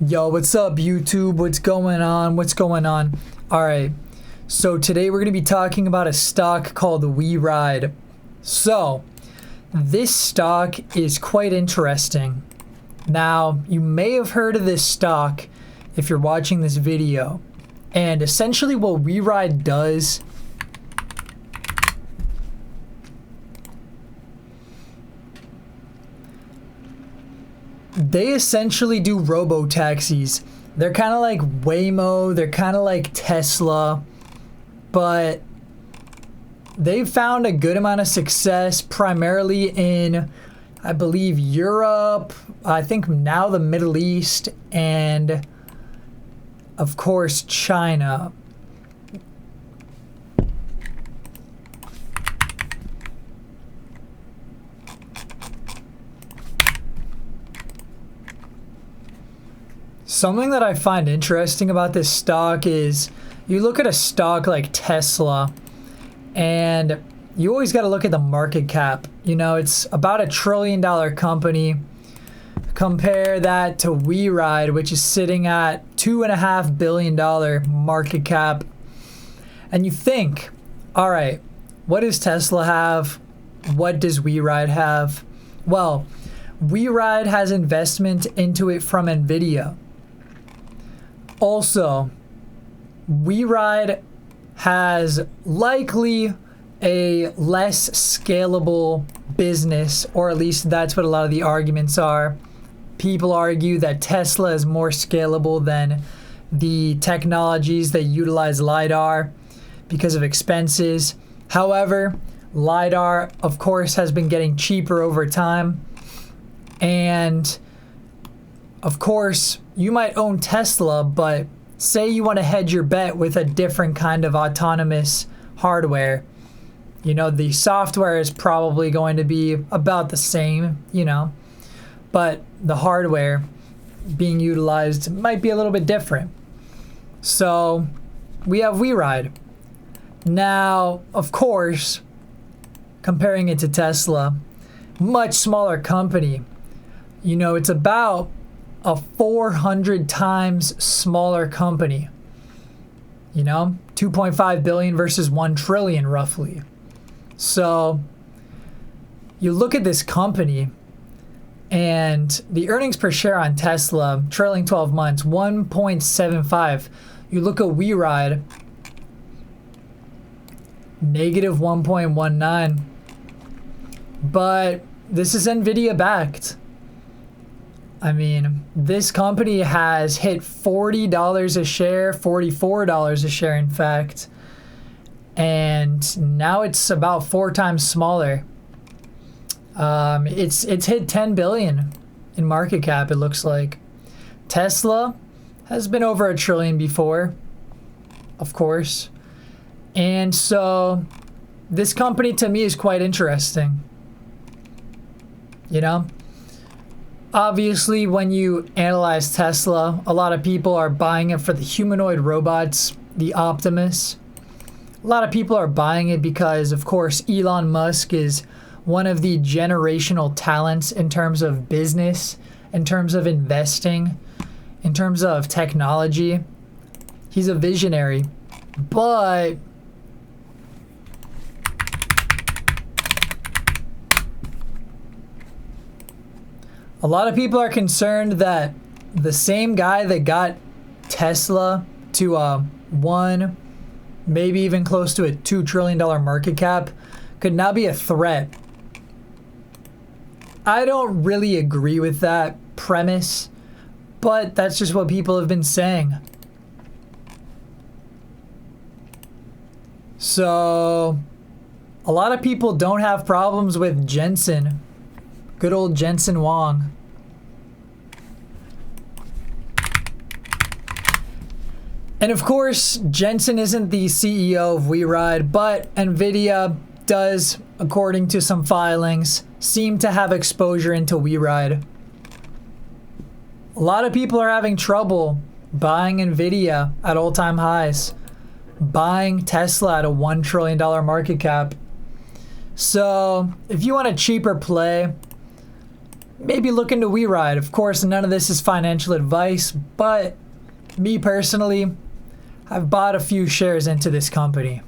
Yo, what's up, YouTube? What's going on? What's going on? All right, so today we're going to be talking about a stock called WeRide. So, this stock is quite interesting. Now, you may have heard of this stock if you're watching this video. And essentially what WeRide does they essentially do robo-taxis. They're kind of like Waymo, they're kind of like Tesla, but they've found a good amount of success primarily in, I believe, Europe, I think now the Middle East, and of course China. Something that I find interesting about this stock is you look at a stock like Tesla and you always got to look at the market cap. You know, it's about $1 trillion company. Compare that to WeRide, which is sitting at $2.5 billion market cap. And you think, all right, what does Tesla have? What does WeRide have? Well, WeRide has investment into it from Nvidia. Also, WeRide has likely a less scalable business, or at least that's what a lot of the arguments are. People argue that Tesla is more scalable than the technologies that utilize LiDAR because of expenses. However, LiDAR, of course, has been getting cheaper over time. And of course, you might own Tesla, but say you want to hedge your bet with a different kind of autonomous hardware. You know, the software is probably going to be about the same, you know, but the hardware being utilized might be a little bit different. So we have WeRide. Now, of course, comparing it to Tesla, much smaller company. You know, it's about a 400 times smaller company. You know, 2.5 billion versus 1 trillion roughly. So you look at this company and the earnings per share on Tesla trailing 12 months 1.75. You look at WeRide, negative 1.19. But this is Nvidia backed. I mean, this company has hit $40 a share, $44 a share, in fact. And now it's about 4 times smaller. It's hit 10 billion in market cap, it looks like. Tesla has been over $1 trillion before, of course. And so this company to me is quite interesting. You know? Obviously, when you analyze Tesla, a lot of people are buying it for the humanoid robots, the Optimus. A lot of people are buying it because, of course, Elon Musk is one of the generational talents in terms of business, in terms of investing, in terms of technology. He's a visionary. But a lot of people are concerned that the same guy that got Tesla to one, maybe even close to a $2 trillion market cap, could now be a threat. I don't really agree with that premise, but that's just what people have been saying. So, a lot of people don't have problems with Jensen. Good old Jensen Huang. And of course, Jensen isn't the CEO of WeRide, but Nvidia does, according to some filings, seem to have exposure into WeRide. A lot of people are having trouble buying Nvidia at all-time highs, buying Tesla at a $1 trillion market cap. So if you want a cheaper play, maybe look into WeRide. Of course, none of this is financial advice, but me personally, I've bought a few shares into this company.